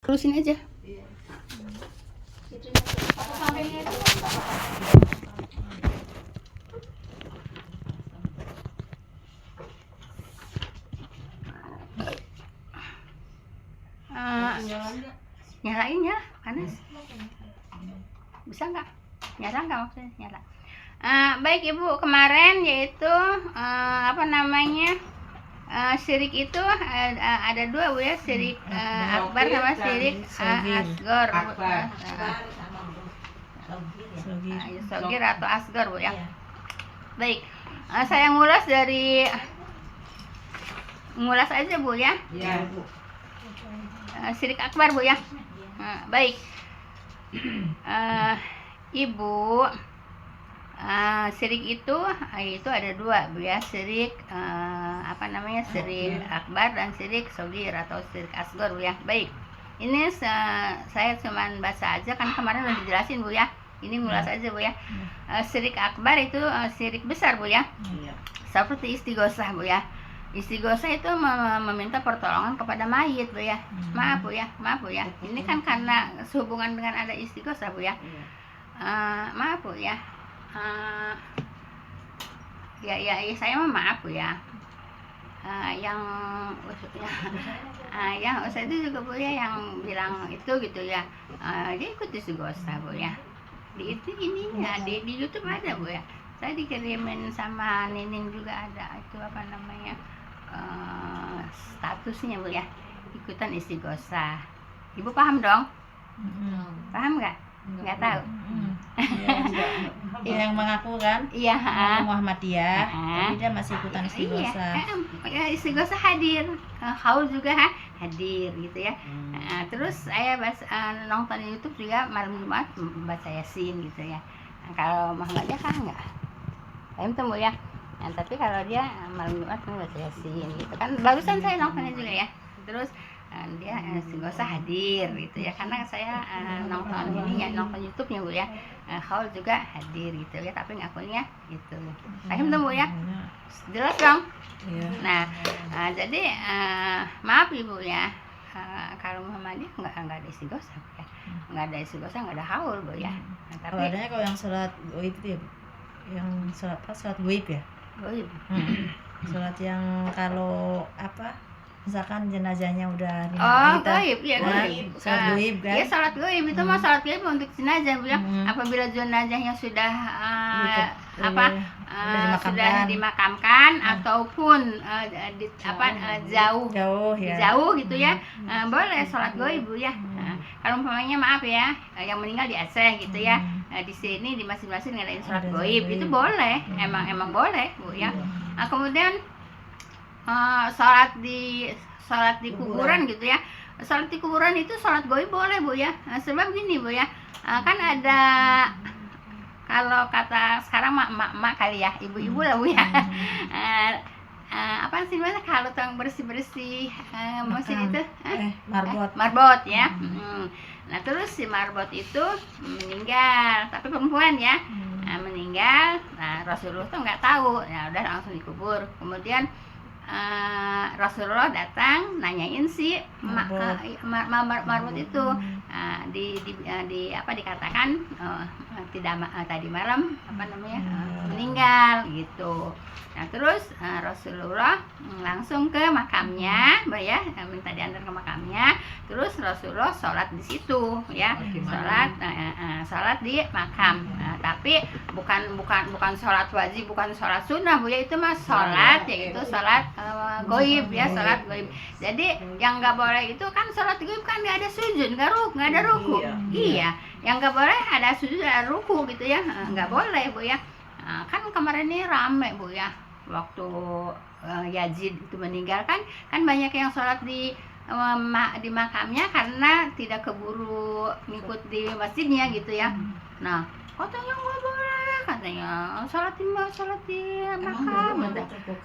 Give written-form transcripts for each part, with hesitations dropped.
Terusin aja. Nyalain ya, panas. Bisa nggak? Nyala nggak maksudnya? Nyala. Baik Ibu, kemarin yaitu apa namanya, syirik itu ada dua Bu ya, syirik akbar sama syirik asgor. Sogir atau asgor Bu ya. Baik, saya ngulas aja Bu ya. Syirik akbar Bu ya. Baik, Ibu, syirik itu ada dua Bu ya, syirik apa namanya, syirik akbar dan syirik sogir atau syirik asgor Bu ya. Baik, ini saya cuman baca aja kan kemarin udah dijelasin Bu ya. Ini ngulas aja Bu ya. Syirik akbar itu syirik besar Bu ya. Seperti istighosah Bu ya. Istighosah itu meminta pertolongan kepada mayit Bu ya. Maaf Bu ya. Ini kan karena sehubungan dengan ada istighosah Bu ya. Maaf Bu ya. Ya saya maaf Bu ya. Yang Ustaz itu juga Bu ya yang bilang itu gitu ya. Dia ikut istighosah Bu ya. Di YouTube ada Bu ya. Saya dikirimin sama Nining juga ada itu apa namanya, statusnya Bu ya, ikutan istighosah. Ibu paham dong? Paham nggak? Nggak tahu. Yang mengaku kan? Iya. Muhammadiyah. Tapi dia masih ikutan istighosah. Iya, istighosah hadir. Haul juga hadir gitu ya. Terus saya nonton YouTube juga malam Jumat baca Yasin gitu ya. Kalau Muhammadiyah kan enggak. Saya temu ya. Tapi kalau dia malam Jumat baca Yasin gitu kan. Barusan saya nontonnya juga ya. Terus dia istighosah hadir gitu ya, karena saya nonton YouTube-nya Bu ya. Haul juga hadir gitu ya, tapi ngakunya itu. Paham tuh Bu ya? Jelas dong? Iya. Nah, jadi maaf Ibu ya. Kalau Muhammadiyah enggak ada istighosah Bu ya. Enggak ada istighosah, enggak ada haul Bu ya. Kalau adanya kalau yang sholat goib itu ya Bu? Yang sholat goib ya? Goib. Sholat yang kalau apa? Misalkan jenazahnya udah goib, ya goib. Sholat goib kan? Iya, sholat goib itu mah sholat goib untuk jenazah Bu ya. Apabila jenazahnya sudah sudah dimakamkan ataupun jauh gitu ya, boleh sholat goib Bu ya. Kalau umpamanya maaf ya, yang meninggal di Aceh gitu ya, di sini di masing-masing ngadain sholat goib itu boleh, emang boleh Bu ya. Kemudian sholat di kuburan gitu ya. Sholat di kuburan itu sholat goib boleh Bu ya. Sebab gini Bu ya, kan ada, kalau kata sekarang mak kali ya, ibu-ibu lah Bu ya. Apa sih mana kalau tong bersih masjid itu marbot ya. Nah terus si marbot itu meninggal, tapi perempuan ya. Meninggal, nah Rasulullah tuh nggak tahu, ya udah langsung dikubur. Kemudian Rasulullah datang nanyain si marbot itu, dikatakan tadi malam meninggal gitu. Nah terus Rasulullah langsung ke makamnya ya, minta diantar ke makamnya. Terus Rasulullah sholat di situ ya, sholat di makam. Tapi bukan sholat wajib, bukan sholat sunnah Bu ya, itu mah sholat yaitu sholat goib ya, sholat goib. Jadi yang nggak boleh itu kan sholat goib kan nggak ada sujud, nggak ada ruku. Iya, yang nggak boleh ada sujud, ada ruku gitu ya, nggak boleh Bu ya. Kan kemarin ini rame Bu ya, waktu Yazid itu meninggal kan banyak yang sholat di makamnya karena tidak keburu ngikut di masjidnya gitu ya. Nah katanya nggak boleh, katanya sholat di makam.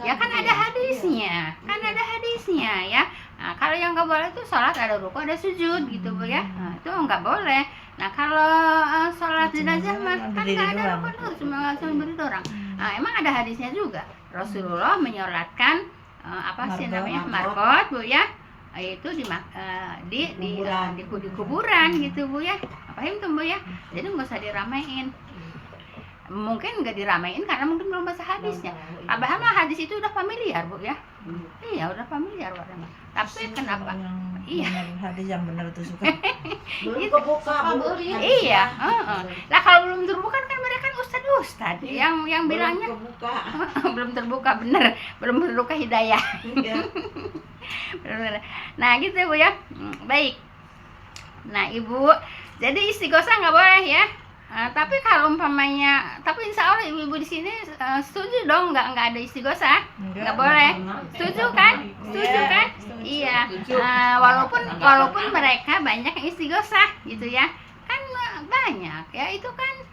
Ya kan ada hadisnya ya. Nah, kalau yang nggak boleh itu sholat ada ruku ada sujud gitu Bu ya. Nah, itu nggak boleh. Nah kalau sholat jenazah mah kan nggak ada ruku, cuma berdiri orang. Nah, emang ada hadisnya juga. Rasulullah menyolatkan marbot Bu ya, itu di kuburan gitu Bu ya. Paham tuh Bu ya? Jadi nggak usah diramein. Mungkin nggak diramein karena mungkin belum baca hadisnya. Padahal mah hadis itu udah familiar Bu ya. Iya udah familiar warna. Tapi kenapa? Iya. Hadis yang benar tuh suka. Belum kebuka Bu. Iya. Lah kalau belum terbuka kan mereka kan ustad yang bilangnya belum terbuka bener, belum terbuka hidayah. Nah gitu Bu ya. Baik. Nah Ibu, jadi istighosah nggak boleh ya. Tapi kalau umpamanya, tapi insya Allah ibu-ibu di sini setuju dong, nggak ada istighosah, nggak boleh, setuju kan? Setuju kan? Iya. Walaupun mereka banyak yang istighosah gitu ya, kan banyak ya itu kan.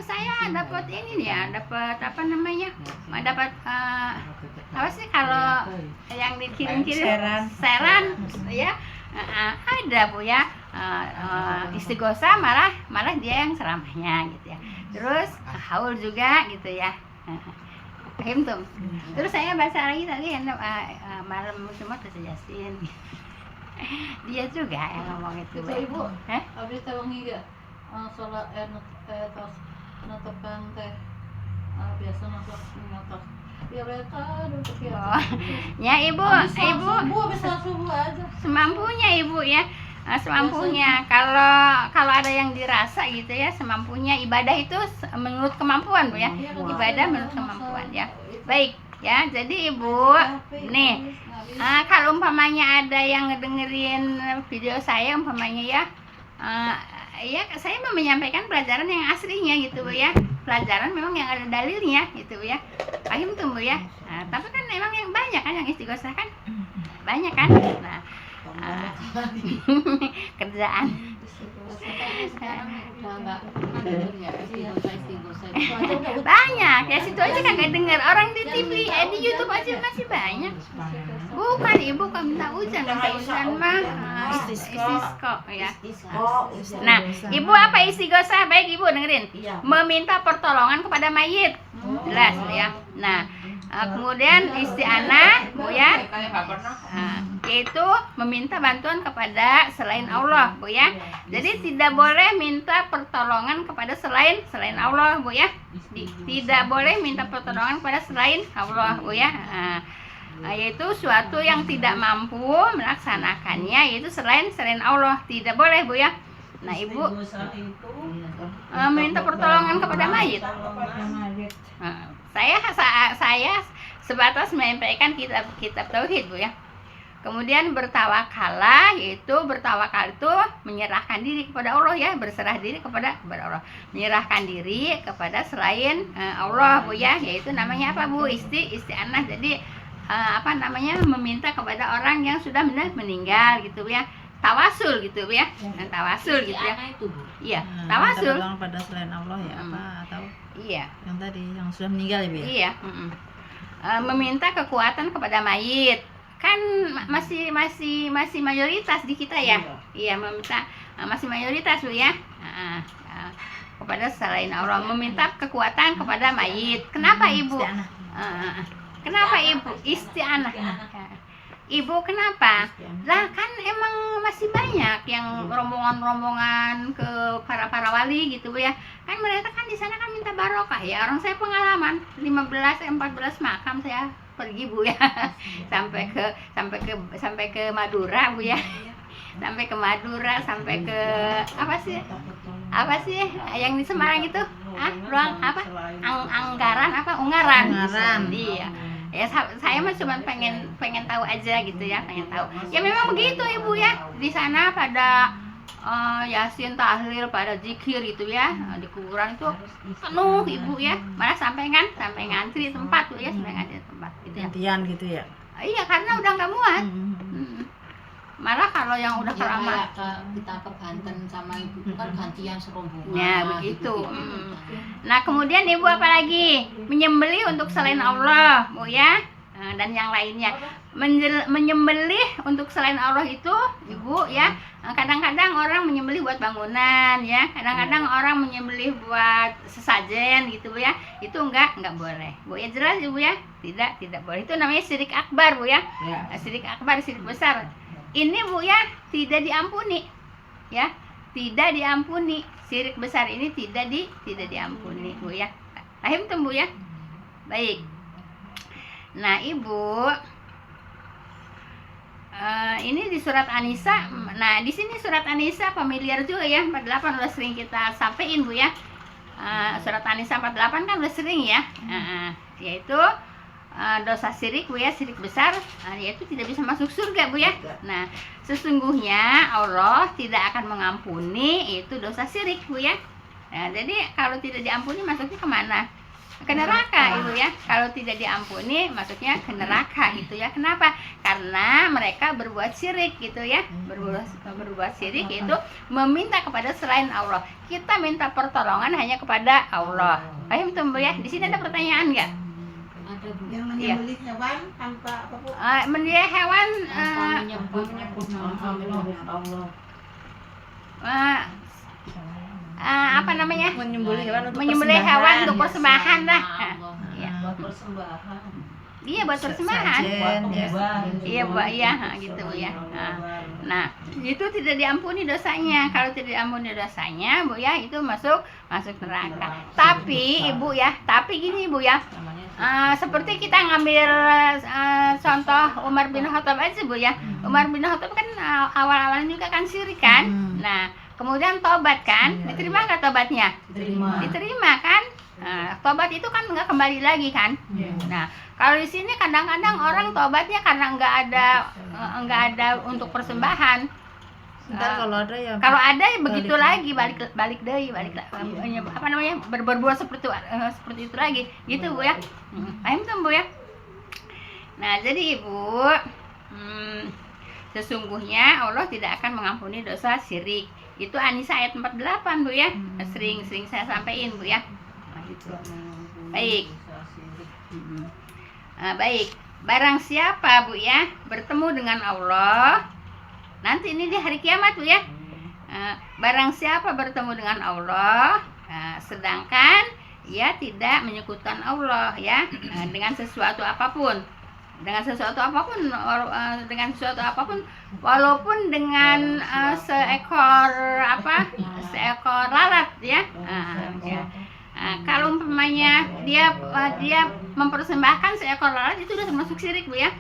Saya dapat ini ya, dapat apa namanya? Dapat apa sih kalau yang dikirim-kirim seran ya. Ada Bu ya, istighosah malah dia yang ceramahnya gitu ya. Terus haul juga gitu ya. Paham tuh. Terus saya baca lagi tadi malam semua tuh Yasin. Dia juga yang ngomong itu. Ibu, abdi teh wengi ge salat tos natopan teh biasa masak ngatos. Ya beta untuk ya. Ya Ibu. Subuh bisa subuh aja. Semampunya Ibu ya. Semampunya. Kalau ada yang dirasa gitu ya, semampunya. Ibadah itu menurut kemampuan Bu ya. Ibadah menurut kemampuan ya. Baik ya. Jadi Ibu, nih kalau umpamanya ada yang ngedengerin video saya umpamanya ya, ya saya mau menyampaikan pelajaran yang aslinya gitu Bu ya. Pelajaran memang yang ada dalilnya gitu Bu ya. Paham tuh Bu ya. Tapi kan memang yang banyak kan yang istighosah kan? Banyak kan? Nah, kerjaan. Banyak ya, situ aja kagak denger. Orang di TV, di YouTube aja masih banyak. Bukan Ibu kan minta hujan mah istisqa ya. Nah, Ibu apa istighosah? Baik Ibu dengerin. Meminta pertolongan kepada mayit. Jelas ya. Nah, kemudian isti'anah Bu ya, yaitu meminta bantuan kepada selain Allah Bu ya. Jadi tidak boleh minta pertolongan kepada selain Allah Bu ya. Tidak boleh minta pertolongan kepada selain Allah Bu ya. Yaitu suatu yang tidak mampu melaksanakannya, yaitu selain Allah, tidak boleh Bu ya. Nah Ibu minta pertolongan kepada mayit. Saya sebatas menyampaikan kitab tauhid Bu ya. Kemudian bertawakallah, yaitu bertawakal itu menyerahkan diri kepada Allah ya, berserah diri kepada Allah, menyerahkan diri kepada selain Allah Bu ya, yaitu namanya apa Bu? Isti'anah. Jadi apa namanya, meminta kepada orang yang sudah meninggal gitu ya, tawasul gitu ya, tawasul gitu ya. Iya, tawasul pada selain Allah ya, apa atau iya yang tadi yang sudah meninggal ya Bu ya? Iya. Meminta kekuatan kepada mayit kan masih mayoritas di kita ya. Iya, meminta masih mayoritas Bu ya. Kepada selain Allah, meminta kekuatan kepada mayit. Kenapa Ibu? Kenapa Ibu isti'anah? Ibu kenapa? Lah kan emang masih banyak yang rombongan ke para wali gitu Bu ya. Kan mereka kan di sana kan minta barokah ya. Orang saya pengalaman 14 makam saya pergi Bu ya. sampai ke Madura Bu ya. Sampai ke Madura, sampai ke apa sih yang di Semarang itu? Ruang apa? Anggaran apa? Ungaran. Iya. Ya saya mah cuma pengen tahu aja gitu ya, pengen tahu. Ya memang begitu Ibu ya. Di sana pada Yasin, tahlil, pada zikir gitu ya. Di kuburan itu penuh Ibu ya. Malah sampai ngantri tempat tuh ya, sampai ngantri tempat gitu ya. Gantian gitu ya. Iya, karena udah nggak muat. Malah kalau yang udah keramat kita ke Banten sama Ibu kan gantian serombongan. Ya begitu. Nah kemudian Ibu apalagi menyembelih untuk selain Allah Bu ya, dan yang lainnya. Menyembelih untuk selain Allah itu Ibu ya, kadang-kadang orang menyembelih buat bangunan ya, kadang-kadang orang menyembelih buat sesajen gitu Bu ya. Itu enggak boleh Bu ya, jelas Ibu ya, tidak boleh. Itu namanya syirik akbar Bu ya. Syirik akbar, syirik besar. ini Bu ya tidak diampuni, ya, tidak diampuni. Syirik besar ini tidak diampuni Bu ya. Paham tuh Bu ya? Baik. Nah Ibu, ini di surat An-Nisa. Nah di sini surat An-Nisa familiar juga ya, 48 udah sering kita sampaikan Bu ya. Surat An-Nisa 48 kan udah sering ya, yaitu dosa syirik Bu ya, syirik besar, yaitu tidak bisa masuk surga Bu ya. Nah sesungguhnya Allah tidak akan mengampuni itu dosa syirik Bu ya. Nah, jadi kalau tidak diampuni masuknya kemana? Ke neraka Ibu ya. Kalau tidak diampuni masuknya ke neraka gitu ya. Kenapa? Karena mereka berbuat syirik gitu ya. Berbuat syirik itu meminta kepada selain Allah. Kita minta pertolongan hanya kepada Allah. Paham tuh Bu ya? Di sini ada pertanyaan nggak? Ada Bu. Yang menyembelih hewan tanpa apa Bu? Menyembelih hewan menyebut Allah. apa namanya? Menyembelih hewan untuk Menyembelih hewan untuk ya. persembahan lah. Ya, buat persembahan. Iya buat persembahan. Sajen, ya. Iya Bu, iya gitu Bu ya. Nah, itu tidak diampuni dosanya. Kalau tidak diampuni dosanya, Bu ya, itu masuk neraka. Tapi Ibu ya, tapi gini Bu ya. Seperti kita ngambil contoh Umar bin Khattab aja Bu ya. Umar bin Khattab kan awal-awalnya juga kan syirik kan. Nah, kemudian tobat kan, diterima nggak tobatnya? Diterima kan. Nah, tobat itu kan nggak kembali lagi kan. Nah, kalau di sini kadang-kadang orang tobatnya karena nggak ada untuk persembahan. Ntar kalau ada ya Begitu lagi balik deui, apa namanya, berbuat seperti itu lagi gitu Bu ya. Paham tuh Bu ya. Nah jadi Ibu, sesungguhnya Allah tidak akan mengampuni dosa syirik. Itu An-Nisa ayat 48 Bu ya. Sering saya sampaikan Bu ya. Nah, gitu. Baik. Baik. Barang siapa Bu ya bertemu dengan Allah nanti ini di hari kiamat Bu ya. Barang siapa bertemu dengan Allah, sedangkan ia tidak menyekutukan Allah ya, dengan sesuatu apapun, walaupun dengan seekor lalat ya. Kalau umpamanya dia mempersembahkan seekor lalat, itu sudah termasuk syirik Bu ya.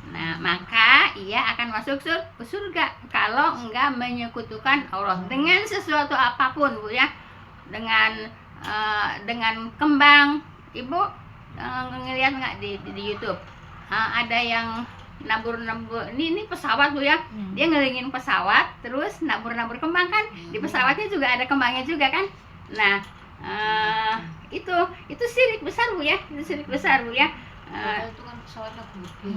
Nah, maka ia akan masuk ke surga kalau enggak menyekutukan Allah dengan sesuatu apapun Bu ya. Dengan kembang. Ibu ngelihat nggak di YouTube? Ada yang nabur ini pesawat Bu ya. Dia ngelilingin pesawat terus nabur kembang kan. Di pesawatnya juga ada kembangnya juga kan. Nah, itu syirik besar Bu ya. Itu syirik besar Bu ya. Itu kan pesawatnya gede.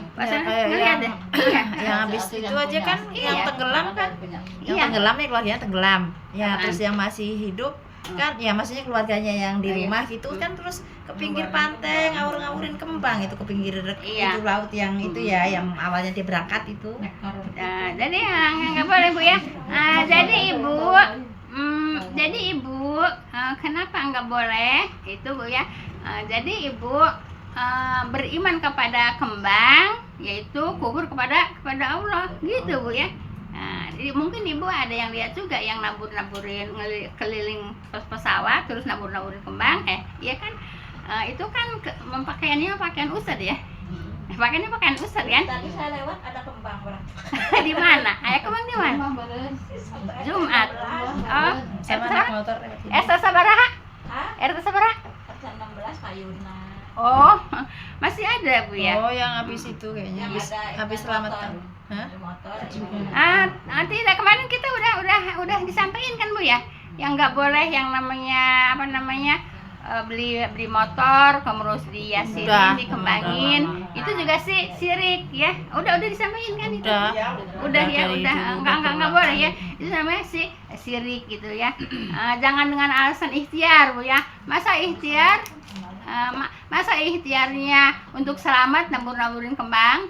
Ngelihat deh. Iya. Yang habis itu aja kan yang tenggelam kan. Yang Iya. tenggelam ya keluarganya tenggelam. Ya, Apaan? terus yang masih hidup kan ya maksudnya keluarganya yang di Iya. rumah gitu kan terus ke pinggir pantai ngawur-ngawurin kembang itu ke pinggir Iya. itu laut yang itu ya yang awalnya dia berangkat itu. Nah, jadi nggak boleh Bu ya. Jadi Ibu, kenapa nggak boleh itu Bu ya? Jadi Ibu beriman kepada kembang, yaitu kufur kepada Allah gitu Bu ya. Nah, jadi mungkin Ibu ada yang lihat juga yang naburin keliling pesawat terus naburin kembang, iya kan? Itu kan pakaiannya pakaian ustad ya. Pakaiannya pakaian ustad kan? Tadi saya lewat ada kembang berapa? Di mana? Ayah kembang di mana? Jumat. Oh, Sama RT naik motor. sabaraha? Hah? RT sabaraha? 16 Payuna. Oh, masih ada Bu ya? Oh, yang habis itu kayaknya habis selamatkan. Hah? Motor. Tidak, kemarin kita udah disampaikan kan Bu ya, yang nggak boleh yang namanya beli motor kemudian dihiasin, dikembangin, itu juga sih syirik ya. Udah disampaikan kan itu. Udah nggak boleh ya. Itu namanya sih syirik gitu ya. Jangan dengan alasan ikhtiar Bu ya. Masa ikhtiarnya untuk selamat naburin kembang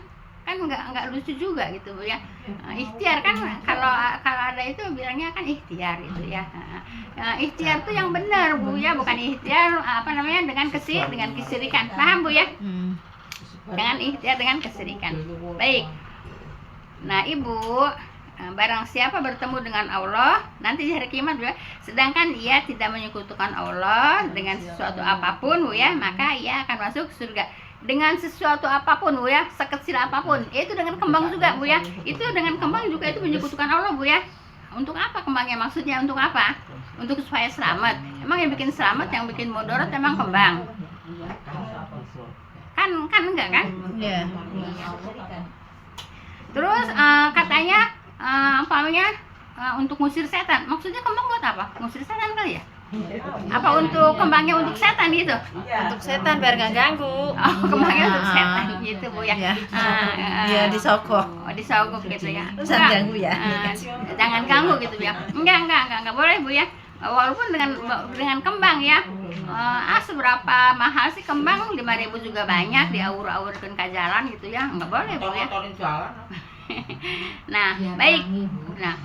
kan nggak lucu juga gitu Bu ya. Ikhtiar kan kalau ada itu bilangnya kan ikhtiar itu ya. Ikhtiar tuh yang benar Bu ya, bukan ikhtiar dengan kesirikan. Paham Bu ya? Dengan ikhtiar dengan kesirikan. Baik. Nah ibu, barang siapa bertemu dengan Allah nanti di hari kiamat Bu ya, sedangkan ia tidak menyekutukan Allah dengan sesuatu apapun Bu ya, maka ia akan masuk surga dengan sesuatu apapun Bu ya, sekecil apapun. Itu dengan kembang juga Bu ya, itu dengan kembang juga itu menyekutukan Allah Bu ya. Untuk apa kembangnya, maksudnya untuk apa? Untuk supaya selamat. Emang yang bikin selamat, yang bikin mudarat emang kembang? Kan enggak kan? Iya. Terus katanya apa namanya, untuk ngusir setan. Maksudnya kembang buat apa? Ngusir setan kali ya? Apa untuk kembangnya untuk setan gitu? Untuk setan biar nggak ganggu. Oh, kembangnya untuk setan gitu Bu ya. Iya. Iya, Disogok. Oh, disogok gitu ya. Terus jangan ganggu ya. Jangan ganggu gitu ya. Enggak boleh Bu ya. Walaupun dengan kembang ya. Seberapa mahal sih kembang? 5.000 juga banyak, diaur-aurkan ke jalan gitu ya. Enggak boleh Bu ya. Nah, baik. Nah,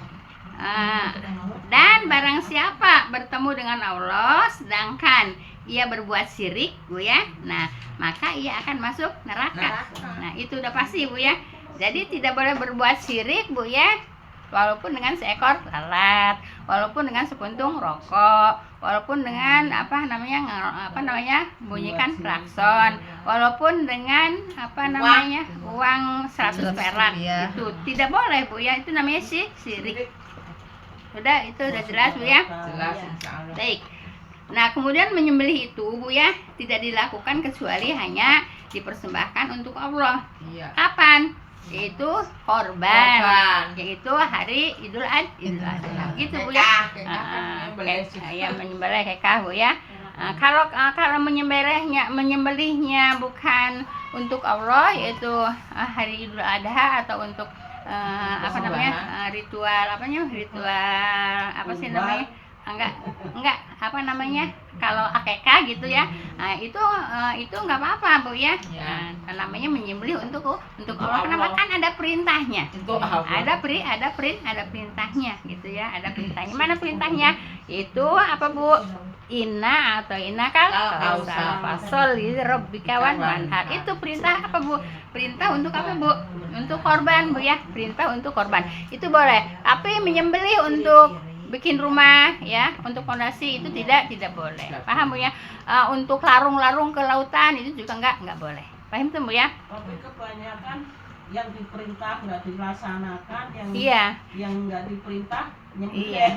dan barang siapa bertemu dengan Allah sedangkan ia berbuat syirik Bu ya, nah maka ia akan masuk neraka. Nah itu udah pasti Bu ya. Jadi tidak boleh berbuat syirik Bu ya, walaupun dengan seekor lalat, walaupun dengan sepuntung rokok, walaupun dengan apa namanya bunyikan klakson, walaupun dengan uang 100 perak. Iya. Itu tidak boleh Bu ya, itu namanya syirik. Udah, itu udah jelas Bu ya. Jelas insyaallah. Baik. Nah, kemudian menyembelih itu Bu ya tidak dilakukan kecuali hanya dipersembahkan untuk Allah. Iya. Kapan? Yaitu korban. Yaitu hari Idul Adha. Gitu Bu ya. Ya menyembelih kekah Bu ya. Kalau menyembelihnya bukan untuk Allah, yaitu hari Idul Adha atau untuk ritual apa sih namanya, enggak apa namanya, kalau akekah gitu ya, itu nggak apa-apa Bu ya. Namanya menyembelih untuk Allah. Kenapa? Kan ada perintahnya, ada perintahnya gitu ya, ada perintahnya. Mana perintahnya? Itu apa Bu? Inna atau innaka fasholli lirabbika wanhar. Itu perintah apa Bu? Perintah untuk apa Bu? Untuk korban Bu ya. Perintah untuk korban. Itu boleh. Tapi menyembelih untuk bikin rumah ya, untuk fondasi itu tidak boleh. Paham Bu ya? Untuk larung-larung ke lautan itu juga enggak boleh. Paham tuh Bu ya? Tapi kebanyakan yang diperintah nggak dilaksanakan, yang nggak diperintah nyembelih. Iya.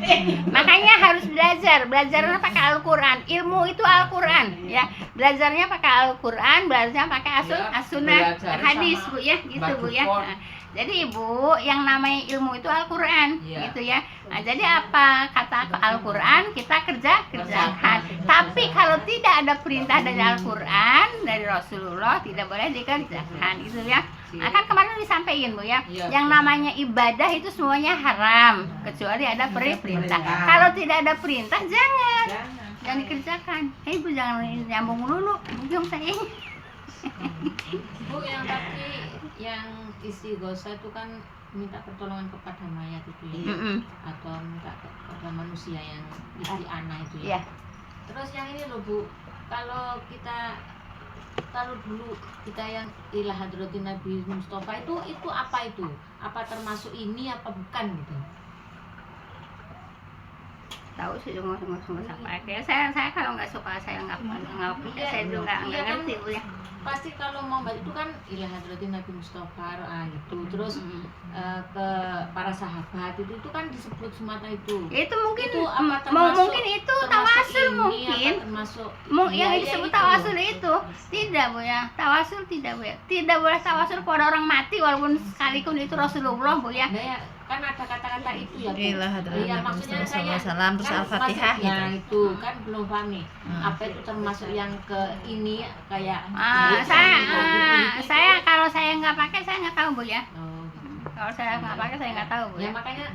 Makanya harus belajarnya pakai Al-Qur'an. Ilmu itu Al-Qur'an ya. Belajarnya pakai Al-Qur'an, belajarnya pakai as-sunnah, hadis Bu ya, gitu Bu ya. Nah, jadi Ibu, yang namanya ilmu itu Al-Qur'an gitu ya. Nah, jadi apa kata Al-Qur'an kita kerjakan. Tapi kalau tidak ada perintah dari Al-Qur'an, dari Rasulullah, tidak boleh dikerjakan gitu ya. Nah, kan kemarin disampaikan Bu ya, yang namanya ibadah itu semuanya haram kecuali ada perintah. Kalau tidak ada perintah jangan dikerjakan. Ibu jangan nyambung dulu, bingung saya. Bu, yang tadi yang istighosa itu kan minta pertolongan kepada mayat itu ya, atau minta kepada manusia yang isti'anah itu ya. Terus yang ini loh Bu, kalau dulu kita yang ila hadratin Nabi Mustafa itu apa itu? Apa termasuk ini apa bukan gitu? Tahu sih ngomong sampai kayak saya kalau nggak suka saya nggak saya juga nggak ngerti Bu ya. Pasti kalau mau balik itu kan ila hadratin Nabi Mustafa gitu. Terus ke para sahabat itu kan disebut semata itu. Itu mungkin itu apa termasuk, mungkin itu tawasul mungkin. Termasuk yang disebut tawasul itu tidak Bu ya. Tawasul tidak Bu ya. Tidak boleh tawasul kepada orang mati walaupun sekalipun itu Rasulullah Bu ya. Kan ada kata-kata itu ya Bu. Iya, maksudnya saya saya terus Al-Fatihah gitu. Itu kan belum paham nih. Apa itu termasuk yang ke ini kayak saya kalau saya nggak pakai saya nggak tahu Bu ya. Kalau saya nggak pakai saya nggak tahu Bu ya. Makanya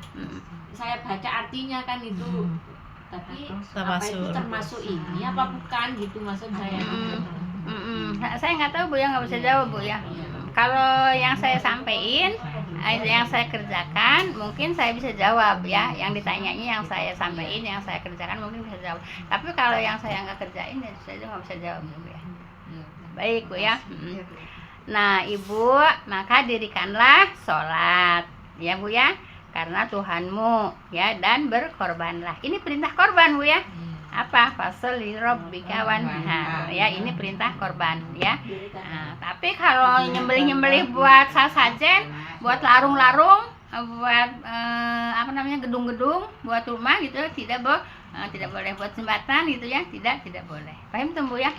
saya baca artinya kan itu. Tapi apa itu termasuk ini apa bukan gitu maksud saya. Saya nggak tahu Bu ya, nggak bisa jawab Bu ya. Kalau yang saya sampaikan, yang saya kerjakan, mungkin saya bisa jawab ya. Yang ditanyanya yang saya sampaikan, yang saya kerjakan mungkin bisa jawab. Tapi kalau yang saya nggak kerjain, ya saya juga nggak bisa jawab Bu ya. Baik Bu ya. Nah, Ibu, maka dirikanlah sholat, ya Bu ya, karena Tuhanmu, ya, dan berkorbanlah. Ini perintah korban Bu ya. Apa? Fasholli lirabbika wanhar. Ya, ini perintah korban ya. Nah, tapi kalau nyembelih-nyembelih buat sasajen, buat larung-larung, buat apa namanya, gedung-gedung, buat rumah gitu, tidak boleh buat jembatan gitu ya, tidak boleh. Paham tuh Bu ya?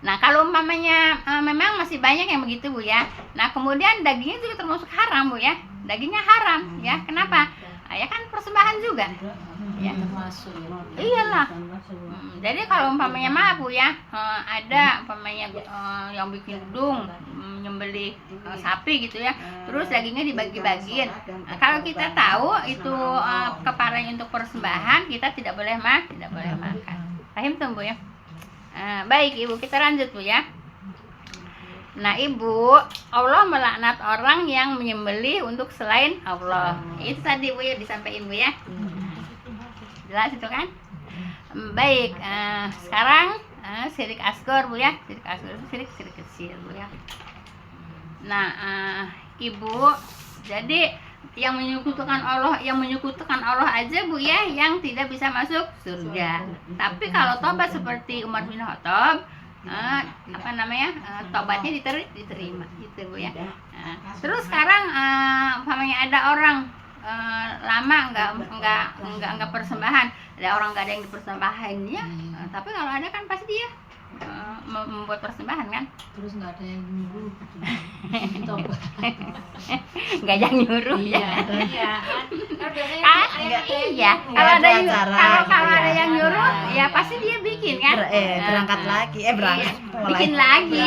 Nah, kalau umpamanya memang masih banyak yang begitu Bu ya. Nah, kemudian dagingnya juga termasuk haram Bu ya. Dagingnya haram ya. Kenapa? Ya kan persembahan juga. Ya. Termasuk ya. Iyalah. Jadi kalau umpamanya maaf Bu ya, ada umpamanya yang bikin gedung, nyembelih sapi gitu ya. Terus dagingnya dibagi-bagiin. Nah, kalau kita tahu itu keparanya untuk persembahan, kita tidak boleh makan. Paham tuh Bu ya? Baik Ibu, kita lanjut Bu ya. Nah Ibu, Allah melaknat orang yang menyembelih untuk selain Allah. Itu tadi Bu ya, disampaikan Bu ya. Jelas itu kan? Baik, sekarang syirik asghar Bu ya. Syirik asghar itu syirik kecil Bu ya. Nah Ibu, jadi yang menyekutukan Allah aja Bu ya, yang tidak bisa masuk surga. Tapi kalau tobat seperti Umar bin Khattab, tobatnya diterima gitu Bu ya. Terus sekarang umpamanya ada orang lama nggak persembahan, ada orang nggak ada yang dipersembahannya, tapi kalau ada kan pasti dia membuat persembahan kan. Terus nggak ada yang nyuruh gitu. Nggak ada yang nyuruh Iya kan. Iya. Kalau ada yang nyuruh, ya pasti dia bikin kan. Berangkat lagi, bikin lagi.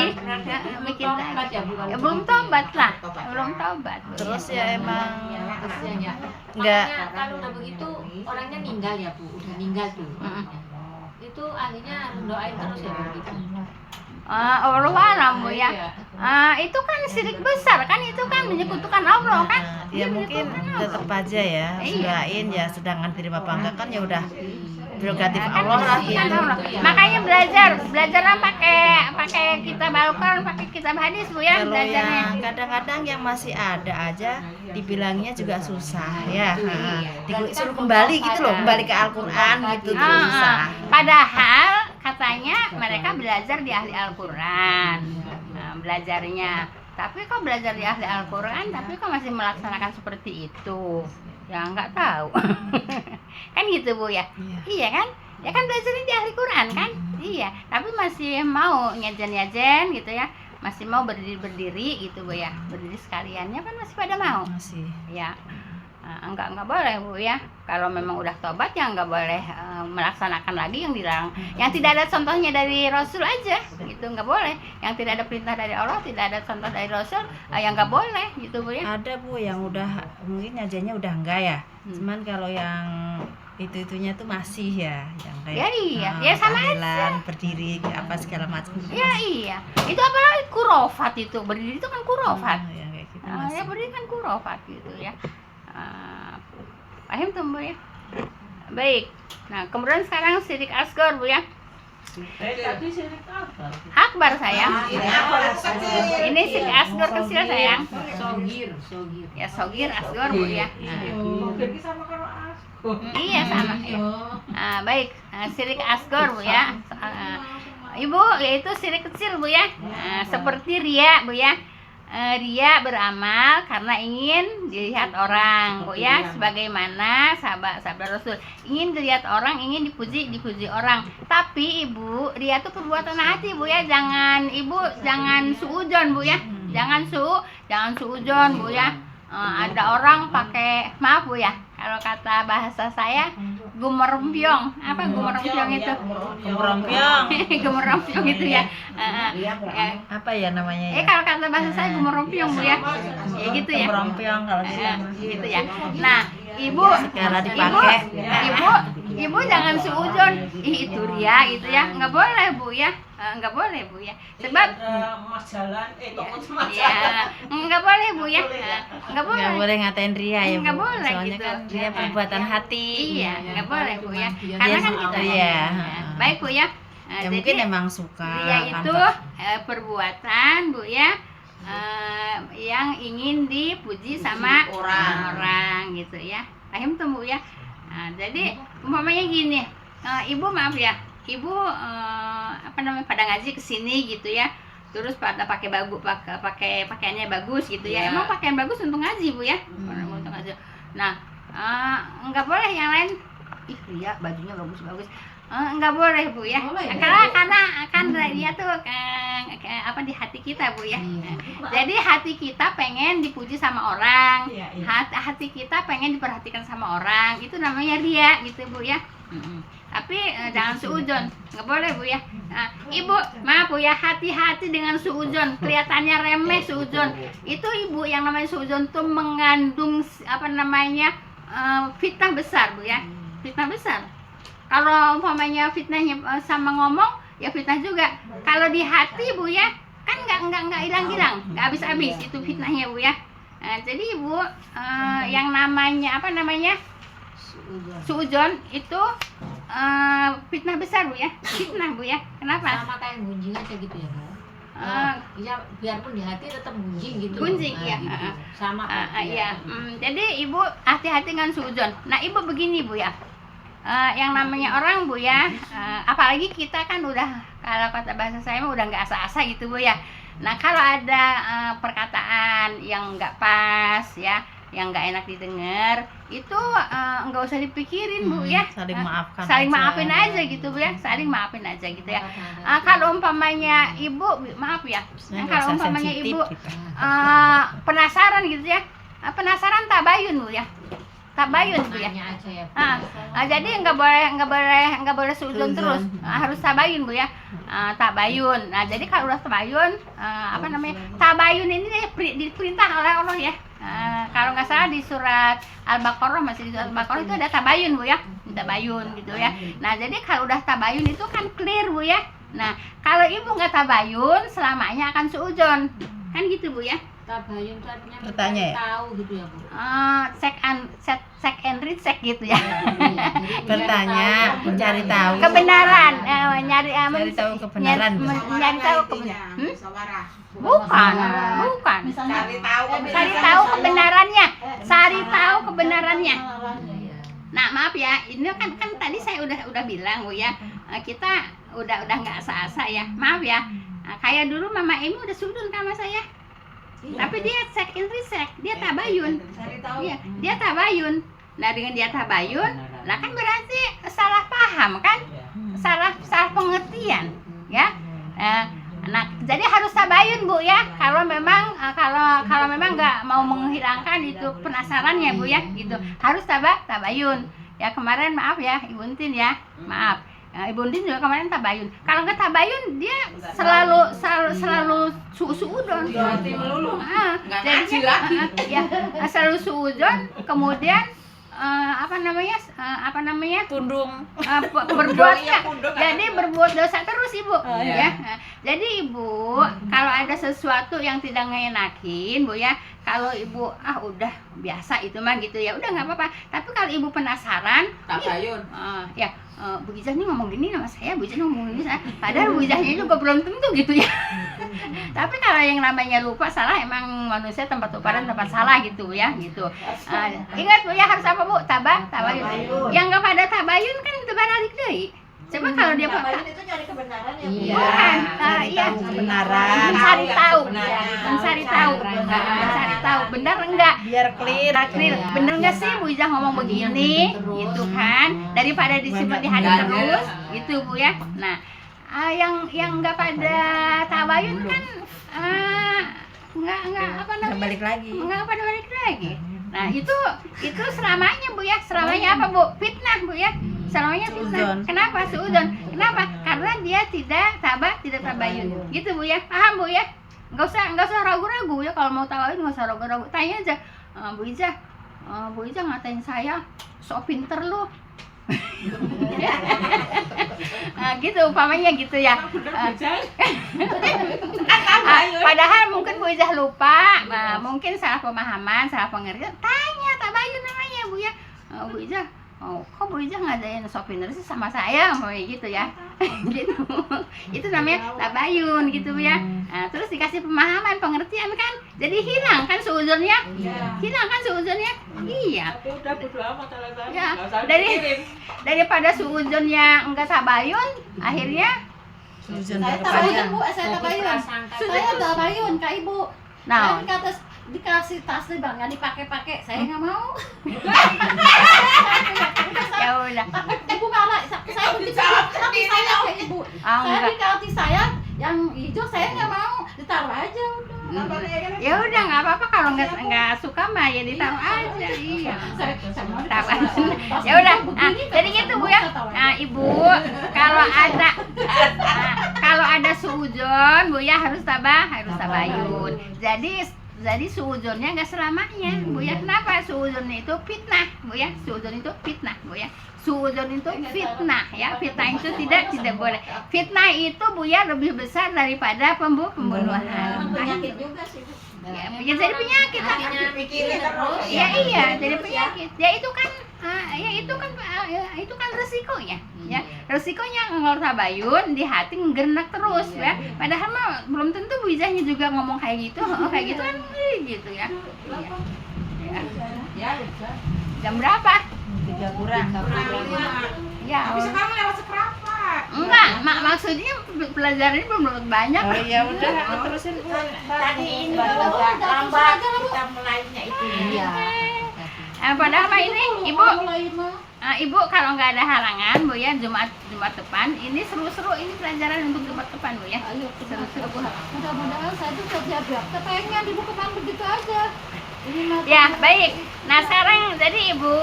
Belum tobat lah. Terus ya emang kasihan ya. nggak. Makanya kalau udah begitu orangnya meninggal ya Bu, udah meninggal tuh. Itu ahlinya doain terus ya begitu. Allah alam Bu ya. Itu kan syirik besar kan, itu kan menyekutukan Allah kan. Ya mungkin tetap aja ya, doain ya, sedangkan terima apa enggak kan ya udah prerogatif Allah lah gitu. Makanya belajarlah pakai kitab Al-Qur'an, pakai kitab hadis Bu ya. Kalau Belajarnya yang kadang-kadang yang masih ada aja dibilangnya juga susah ya. Disuruh kembali gitu loh, kembali ke Al-Qur'an gitu juga susah. Padahal katanya mereka belajar di ahli Al-Qur'an. Belajarnya. Tapi kok belajar di ahli Al-Qur'an tapi kok masih melaksanakan seperti itu? Ya nggak tahu. Kan gitu Bu ya. Iya kan? Ya kan belajarnya di ahli Quran kan? Iya, tapi masih mau nyajen gitu ya. Masih mau berdiri gitu Bu ya. Berdiri sekaliannya kan masih pada mau. Masih. Ya. Enggak boleh Bu ya. Kalau memang udah tobat ya nggak boleh melaksanakan lagi yang dilarang. Yang tidak ada contohnya dari Rasul aja gitu, nggak boleh. Yang tidak ada perintah dari Allah, tidak ada contoh dari Rasul, yang nggak boleh gitu Bu ya. Ada Bu yang udah mungkin ngajarnya udah enggak ya. Cuman kalau yang itunya tuh masih ya, yang kayak Ya iya, ya sama tahlilan, berdiri apa segala macam. Ya iya. Itu apalagi kurofat itu. Berdiri itu kan kurofat. Yang kayak gitu Ya masih. berdiri kan kurofat gitu ya. Paham tuh Bu ya. Baik. Nah, kemudian sekarang syirik asghar Bu ya. Tadi syirik apa? Akbar sayang. Ini syirik asghar kecil sayang. Sogir. Ya sogir asghar Bu ya. Jadi sama kalau Iya sama. Baik. Syirik asghar Bu ya. Ibu, yaitu syirik kecil Bu ya. Seperti riya Bu ya. Ria beramal karena ingin dilihat orang Bu ya, sebagaimana sahabat Rasul ingin dilihat orang, ingin dipuji orang. Tapi Ibu, ria itu perbuatan hati Bu ya, jangan suudzon Bu ya, jangan suudzon Bu ya. Ada orang pakai, maaf Bu ya, kalau kata bahasa saya gumerompiong. Apa gumerompiong itu? Gumerompiong itu ya. Apa ya namanya ya? Kalau kata bahasa saya gumerompiong Bu ya. Ya gitu ya. Gumerompiong kalau Gitu ya. Nah, Ibu sekarang dipakai. Ibu jangan suudzon. Itu ria gitu ya. Nggak boleh Bu ya. Nggak boleh Bu ya. Sebab mas jalan, toko mas ya, nggak boleh Bu ya. Nggak boleh. Nggak boleh ngatain ria ya Bu. Nggak boleh Soalnya gitu. kan ria perbuatan hati. Iya, nggak boleh Bu ya. Karena kan kita iya. Baik Bu ya. Ya mungkin emang suka ria kan, itu Pak. perbuatan Bu ya, yang ingin dipuji sama orang gitu ya. Paham tuh Bu ya. Nah, jadi umpamanya gini, ibu maaf ya, ibu pada ngaji kesini gitu ya, terus pada pakai pakaiannya bagus gitu ya. Emang pakaian bagus untuk ngaji Bu ya, untuk ngaji. Nah, nggak boleh yang lain, ih Ria bajunya bagus-bagus, nggak boleh Bu ya. Karena dia tuh di hati kita Bu ya. Jadi hati kita pengen dipuji sama orang, hati kita pengen diperhatikan sama orang, itu namanya ria gitu Bu ya. Tapi jangan suudzon, nggak boleh Bu ya. Nah, Ibu maaf Bu ya, hati-hati dengan suudzon. Kelihatannya remeh suudzon, itu Ibu yang namanya suudzon tuh mengandung fitnah besar Bu ya, fitnah besar. Kalau umpamanya fitnahnya sama ngomong ya fitnah juga. Kalau di hati Bu ya, kan nggak hilang-hilang, nggak habis-habis itu fitnahnya Bu ya. Nah, jadi Ibu yang namanya suudzon itu fitnah besar Bu ya, fitnah Bu ya. Kenapa? Sama kayak gunjing aja gitu ya Bu. Ya biarpun di hati tetap gunjing gitu. Gunjing Nah, iya. gitu. Sama Iya. Jadi Ibu hati-hati dengan suudzon. Nah, Ibu begini Bu ya. Yang namanya orang Bu ya, apalagi kita kan udah, kalau kata bahasa saya mah udah nggak asa-asa gitu Bu ya. Nah, kalau ada perkataan yang nggak pas ya, yang nggak enak didengar, itu nggak usah dipikirin Bu ya. Saling maafin aja gitu Bu ya, saling maafin aja gitu ya. Kalau umpamanya Ibu maaf ya, kalau umpamanya Ibu penasaran gitu ya, penasaran tabayun Bu ya, tabayun Bu ya. Aja ya, Jadi nggak boleh suudzon terus, harus tabayun Bu ya. Tabayun. Nah, jadi kalau udah tabayun, tabayun ini diperintah oleh Allah ya. Kalau nggak salah di surat Al-Baqarah, masih di surat Al-Baqarah itu ada tabayun Bu ya, tabayun gitu ya. Nah, jadi kalau udah tabayun itu kan clear Bu ya. Nah, kalau Ibu nggak tabayun, selamanya akan suudzon, kan gitu Bu ya. Tabayun itu artinya Bertanya ya? tahu gitu ya Bu. Check and recheck gitu ya. Bertanya, mencari tahu Kebenaran, nyari tahu kebenaran. Nyari tahu kebenaran. Bukan. Cari tahu kebenarannya. Cari tahu kebenarannya. Nah, maaf ya, ini kan tadi saya udah bilang Bu ya, kita udah nggak asa-asa ya. Maaf ya. Kayak dulu Mama Emi udah sudun sama saya. Tapi dia check and recheck, dia tabayun. Iya, dia tabayun. Nah, dengan dia tabayun, nah kan berarti salah paham kan? Salah pengertian, ya. Nah, jadi harus tabayun Bu ya. Kalau memang nggak mau menghilangkan itu penasarannya Bu ya, gitu. Harus tabayun. Ya kemarin maaf ya Ibu Untin ya, maaf. Ibu Untin juga kemarin tabayun. Kalau nggak tabayun dia selalu suudzon. Ngaji lagi. Ya, selalu suudzon. Kemudian Pundung. Berbuatnya. Jadi berbuat dosa terus Ibu. Ya. Jadi Ibu kalau ada sesuatu yang tidak ngenakin Bu ya, kalau Ibu udah biasa itu mah gitu ya, udah nggak apa-apa. Tapi kalau Ibu penasaran, Tabayun. ya Bu Ijah nih ngomong gini sama saya, Bu Ijah ngomong gini saya. Padahal Bu Ijahnya juga belum tentu gitu ya. Tapi kalau yang namanya lupa salah, emang manusia tempat lupa dan tempat salah gitu ya, gitu. Ingat Bu ya, harus apa Bu? Tabayun. Yang nggak pada tabayun kan terbalik deui. Coba kalau dia Tabayun itu nyari kebenaran ya. bukan, iya, Kebenaran. mencari tahu, benar enggak? Biar clear. Bener nggak sih Bu Ijah ngomong begini, gitu kan? Daripada disimpan di hati terus, gitu Bu ya. Nah, yang nggak pada tabayun kan nggak Balik lagi. nggak pada balik lagi. Nah, itu selamanya Bu ya. Selamanya apa Bu? Fitnah Bu ya. Selamanya fitnah. Suudzon. Kenapa suudzon? Kenapa? Karena dia tidak tabayun. Gitu Bu ya. Paham Bu ya? Nggak usah ragu-ragu ya, kalau mau tabayun nggak usah ragu-ragu. Tanya aja, Bu Ijah ngatain saya sok pinter lu. Gitu umpamanya gitu ya. Padahal mungkin Bu Ijah lupa, mungkin salah pemahaman, salah pengertian. Tanya tabayun namanya Bu ya. Bu Ijah oh kok Bu Ijah ngadain souvenir sih sama saya, mau gitu ya. Gitu. Itu namanya tabayun gitu ya. Nah, terus dikasih pemahaman, pengertian kan, jadi hilang kan seuzonnya, hilang kan seuzonnya. Iya. Tapi udah bodo amat kalau saya. Ya, Nggak usah dari dikirim. daripada seuzonnya enggak tabayun, akhirnya Sujon Saya berkepanjang. tabayun Bu, saya tabayun. Prasangka Saya tabayun Kak Ibu. nah, Saya kata dikasih tasnya bang, nggak dipakai-pakai, saya nggak mau. ya udah. Ibu marah, saya begitu hati saya kayak Ibu. Ah, Saya enggak. di hati saya yang hijau saya nggak mau, ditaruh aja udah. Ya udah nggak apa-apa kalau nggak suka mah ya ditaruh aja. Iya. Saya mau Taruh dikasih aja. tas Ya udah. begini, Nah, tapi jadi saya gitu Bu mau ya. saya taruh aja. Nah, Ibu kalau ada suudzon Bu ya harus tabayun. Jadi suudzonnya nggak selamanya Bu ya. Kenapa? Suudzonnya itu fitnah Bu ya. Suudzon itu fitnah Bu ya. Suudzon itu fitnah ya. Fitnah itu tidak boleh. Fitnah itu Bu ya lebih besar daripada pembunuhan. Penyakit juga sih, Bu. Ya, jadi penyakit. hatinya mikirin terus. Ya iya, jadi penyakit. Ya itu kan itu kan resikonya. Ya, resikonya kalau tabayun di hati ngerenek terus ya. Padahal mah belum tentu Bu Ijahnya juga ngomong kayak gitu. Kayak gitu kan gitu ya. Iya. Ya udah. Jam berapa? 3 kurang. Ya. Tapi sekarang lewat seperempat. Enggak, maksudnya pelajarannya belum banyak. Oh ya udah, terusin Bu. Tadi ini Udah, juga udah, lambat aja lah, Bu. kita mulainya itu. Iya. Padahal mah ini Ibu, Mulai mah. Ibu kalau nggak ada halangan Bu ya Jumat depan ini seru-seru ini pelajaran untuk Jumat depan Bu ya. Ayo kita mudah-mudahan saya tuh kerja berapa pengen Ibu kemarin begitu aja. Ini mah Ya baik. Nah sekarang jadi Ibu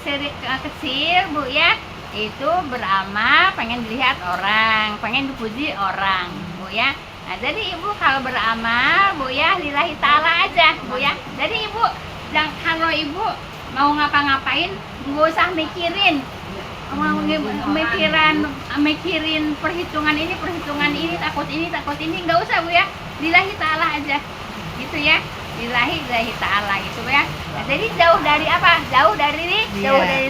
seri kecil Bu ya itu beramal pengen dilihat orang, pengen dipuji orang Bu ya. Nah jadi Ibu kalau beramal Bu ya lillahi ta'ala aja Bu ya. Jadi Ibu kalau Ibu mau ngapa-ngapain nggak usah mikirin mikirin perhitungan ini takut ini nggak usah Bu ya. Lillahi ta'ala aja gitu ya. Lillahi ta'ala gitu ya. Nah, jadi jauh dari apa? Jauh dari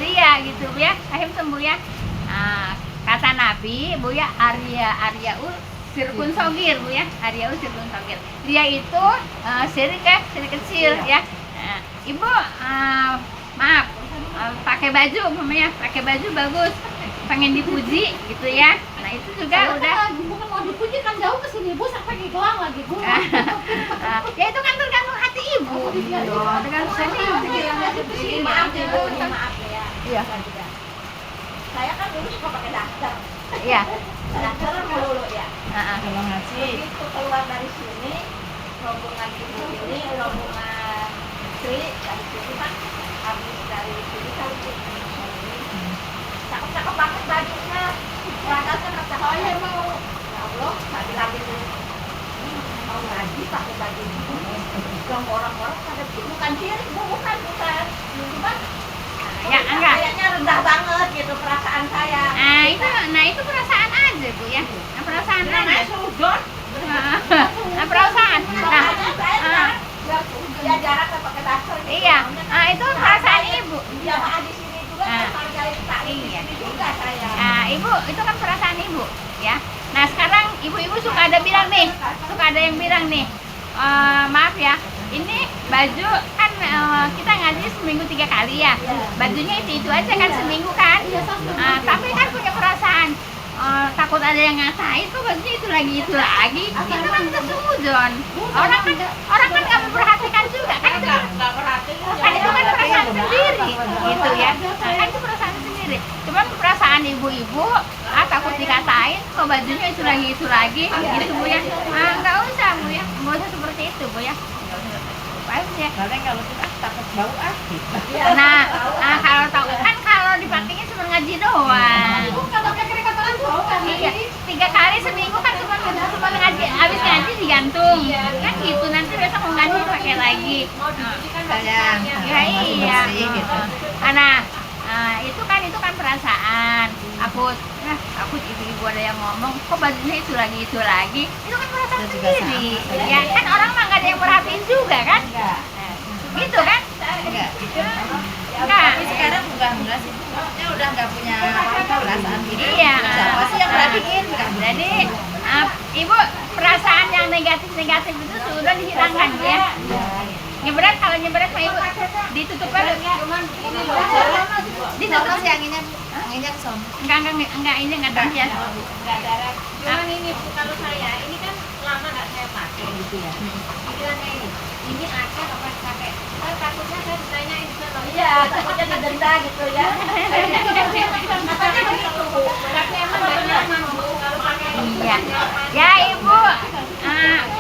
ria gitu Bu ya. Ahim sembuh ya. Nah, kata Nabi Bu ya Aryaul sirkun sogir Bu ya. Aryaul sirkun sogir. Ria itu syirik kecil ya. Nah, Ibu maaf pakai baju umpamanya pakai baju bagus pengen dipuji gitu ya. Nah itu juga saya udah kan bukan mau dipuji kan jauh ke sini Bu sampai di gelang lagi Bu. ya itu kan tergantung hati Ibu. Tergantung hati Ibu. Maaf ya, Bu, maaf ya. Iya. Saya kan dulu suka pakai daster. Iya. Daster melulu ya. Kalau ngaji. Begitu keluar dari sini, rombongan ibu ini, rombongan Sri dari sini kan habis dari sini kan cakep-cakep banget bajunya. Padahal kan kata saya mau, ya Allah, lagi dulu mau ngaji pakai baju ini. Dong orang-orang pada bukan sirik, bukan. Cuman Ya enggak. kayaknya rendah banget gitu perasaan saya. Nah itu perasaan aja Bu ya. Nah, perasaan aja. Namanya sudon. Nah perasaan. Nah, Makanya saya sekarang ya jarang pakai daster. Gitu. iya. Nah itu perasaan Ibu. Jamaah di sini juga kan menghargai taklim di Iya. sini juga saya. Nah, Ibu, itu kan perasaan Ibu, ya. Nah, sekarang ibu-ibu suka ada yang bilang nih, maaf ya, ini baju kan kita ngaji seminggu 3 kali ya. Bajunya itu aja kan seminggu kan. Tapi kan punya perasaan, takut ada yang ngatain kok bajunya itu lagi. Itu kan sesuudon. Orang kan nggak memperhatikan juga kan itu. Enggak perhatiin. Kan itu kan perasaan sendiri gitu ya. Nah, kan itu perasaan sendiri. Cuman perasaan ibu-ibu takut dikatain kok bajunya itu lagi gitu Bu ya. Nggak usah Bu ya. Nggak usah seperti itu Bu ya. Nggak usah seperti itu ya. Paling kalau kita takut bau Nah, kalau tahu kan kalau dipakainya cuma ngaji doang. Ibu kalau pakai kotoran bau kan Iya, 3 kali seminggu kan cuma ngaji, habis ngaji digantung. Kan gitu nanti besok mau ngaji pakai lagi. sayang. Ya iya. Bersih gitu. Itu kan perasaan. Aku ibu-ibu ada yang ngomong, kok bajunya itu lagi. Itu kan perasaan Itu juga sendiri. sama. Ya kan orang mah nggak ada yang perhatiin juga kan? Enggak. Gitu kan? Enggak. Enggak. Tapi sekarang enggak sih. Maksudnya udah nggak punya perasaan gitu. Iya. Siapa sih yang perhatiin? Jadi ibu perasaan yang negatif itu sudah dihilangkan ya. Nyebret, kalau nyebret mah ibu ditutup aja. Ditutup sih anginnya, anginnya ke sono. Enggak ini enggak terbias. Cuman ini Bu, kalau saya ini kan lama nggak saya pakai gitu ya. Pikirannya ini ada apa pakai? Saya takutnya saya ditanyain sama Iya, takutnya didenda gitu ya. Makanya begitu Bu. Tapi emang nggak nyaman Bu kalau pakai ini. Iya. Ya ibu,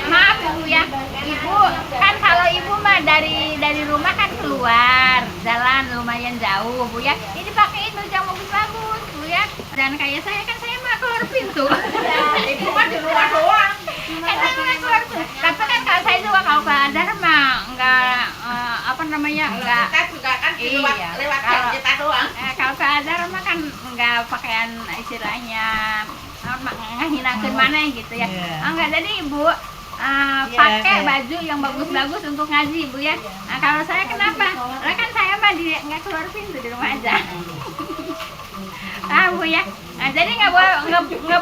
maaf ibu ya. Ibu kan kalau ibu mah dari rumah kan keluar jalan lumayan jauh bu ya. Ini pakaiin baju yang bagus bu ya. Dan kayak saya kan saya mah keluar pintu. Ibu mah di rumah doang. Kan saya mah keluar pintu. Tapi kan kalau saya juga kalau keadaan mah enggak apa namanya enggak. Kita juga kan lewat Iya. lewat jam kita doang. Kalau keadaan mah kan enggak pakaian istilahnya ngehinakeun mana gitu ya. Iya. Enggak, jadi ibu Iya, pakai kayak- baju yang bagus-bagus untuk ngaji bu ya. Nah, kalau saya kenapa? Lah kan saya mah nggak keluar pintu di rumah aja. Bu ya. Nah, jadi nggak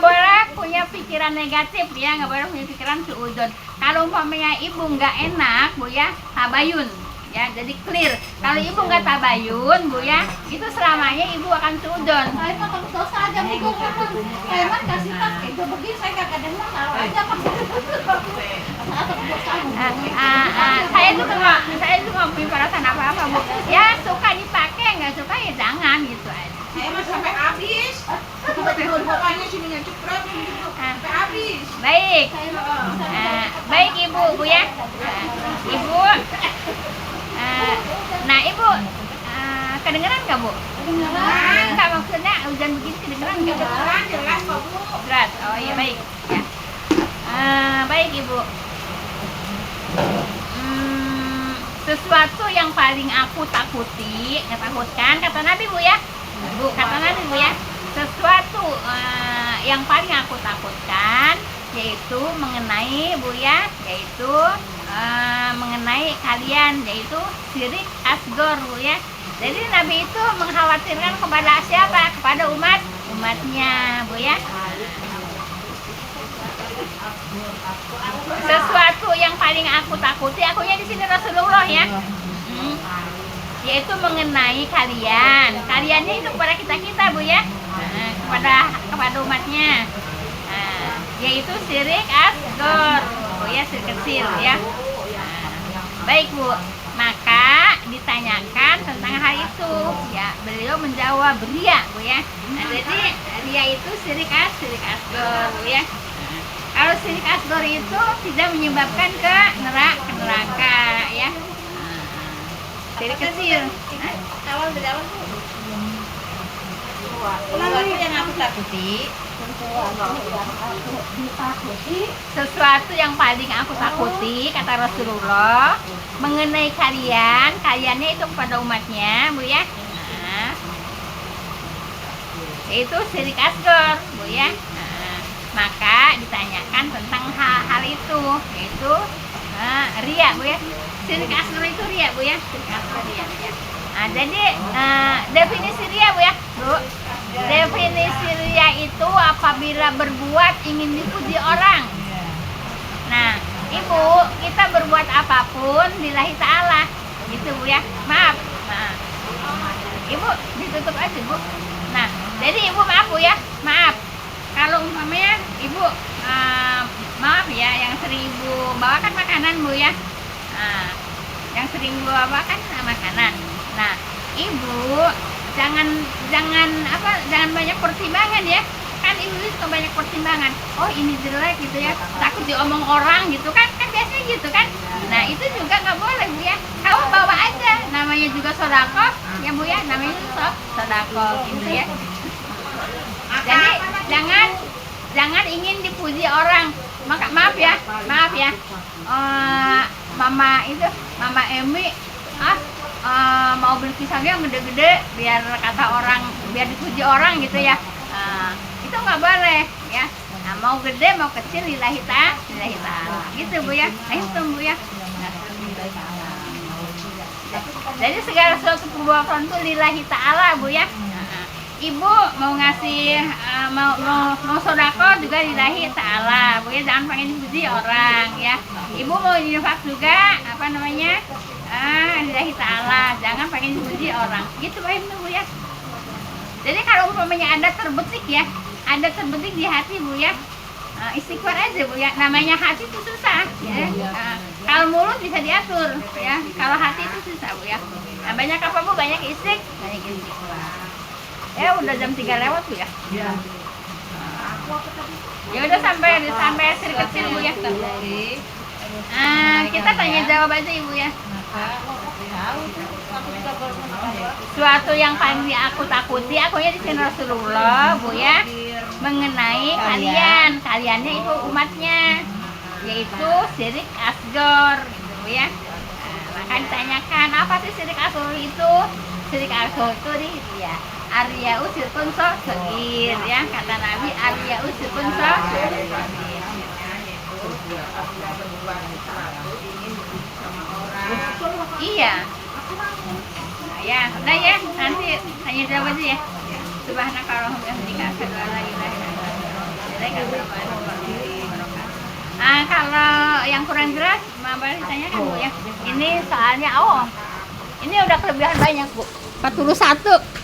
boleh punya pikiran negatif ya, nggak boleh punya pikiran suudzon. Kalau umpamanya ibu nggak enak bu ya, tabayun ya, jadi clear. Kalau ibu nggak tabayun bu ya, itu selamanya ibu akan suudzon. Saya mah takut dosa aja bu ngomong. Saya mah kasih tak itu begini saya kagak dengar taruh aja pas. Saya takut dosa. Saya juga nggak punya perasaan apa-apa bu. Ya suka dipakai, nggak suka ya jangan gitu aja. Saya mah sampai habis. Bapaknya sininya ceprot, sampai habis. Baik, baik ibu bu ya. Ibu, nah ibu kedengeran nggak bu? Kedengeran. Nggak, maksudnya hujan begini kedengeran nggak bu? Jelas jelas kok Bu. Jelas. Oh iya baik. Ya. Baik ibu. Sesuatu yang paling aku takuti, takutkan kata Nabi bu ya. Bu kata Nabi bu ya. Sesuatu yang paling aku takutkan yaitu mengenai bu ya, yaitu mengenai kalian, yaitu syirik asgor bu ya. Jadi Nabi itu mengkhawatirkan kepada siapa? Kepada umatnya bu ya. Sesuatu yang paling aku takuti, akunya di sini Rasulullah ya. Yaitu mengenai kalian. Kaliannya itu kepada kita bu ya. Kepada umatnya. Yaitu syirik asgor bu ya, syirik kecil ya. Baik bu, maka ditanyakan tentang hal itu ya, beliau menjawab ria bu ya. Nah, jadi ria itu syirik asgor bu ya. Kalau syirik asgor itu tidak menyebabkan ke neraka ya. Syirik kecil. Awal dari awal tuh. Sesuatu yang aku takuti. Sesuatu yang paling aku takuti kata Rasulullah mengenai kaliannya itu kepada umatnya bu ya. Itu syirik asgor bu ya. Maka ditanyakan tentang hal itu, yaitu ria bu ya. Syirik asgor itu ria bu ya. Syirik asgor ria ya. Jadi definisi ria bu ya bu. Definisi ria itu apabila berbuat ingin dipuji orang. Nah ibu, kita berbuat apapun lillahi ta'ala gitu bu ya. Maaf, ibu ditutup aja bu. Nah jadi ibu maaf bu ya, maaf kalau umpamanya ibu maaf ya, yang sering ibu bawakan makanan bu ya, yang sering ibu bawakan makanan. Nah ibu jangan banyak pertimbangan ya, kan ibu suka banyak pertimbangan. Oh ini jelek gitu ya, takut diomong orang gitu kan biasanya gitu kan. Nah itu juga nggak boleh bu ya, kamu bawa aja, namanya juga sodako ya bu ya, namanya juga sodako gitu ya. Jadi jangan ingin dipuji orang. Maaf ya mama Emi mau beli pisangnya yang gede-gede biar kata orang, biar dipuji orang gitu ya. Itu nggak boleh ya. Nah, mau gede mau kecil lillahi ta'ala gitu bu ya. Itu bu ya. Jadi segala sesuatu perbuatan itu lillahi ta'ala Bu ya. Ibu mau ngasih mau sodako juga lillahi ta'ala Bu ya, jangan pengen dipuji orang ya. Ibu mau infak juga lillahi ta'ala, jangan pengen dipuji orang gitu Bu ya. Jadi kalau umpamanya ada terbetik ya, ada terbetik di hati Bu ya, istighfar aja Bu ya. Namanya hati itu susah ya. Kalau mulut bisa diatur ya, kalau hati itu susah Bu ya. Nah, banyak apa Bu? Banyak istighfar. Ya udah jam 3 lewat Bu ya. Iya. Ya udah sampai seri kecil Bu ya. Kita tanya jawab aja Ibu ya. Suatu yang paling aku takuti, akunya di sini Rasulullah Bu ya, mengenai kaliannya itu umatnya, yaitu syirik asgor gitu Bu ya. Maka ditanyakan apa sih syirik asgor itu? Syirik asgor itu ya Arya'u sirkun sogir ya, kata Nabi Arya'u sirkun sogir. Iya. Ya, udah ya, nanti tanya jawab aja ya. Subhanakallahumma wa bihamdika asyhadu an la ilaha illa anta. Kalau yang kurang jelas, boleh ditanyakan Bu ya. Ini soalnya ini udah kelebihan banyak Bu. 41.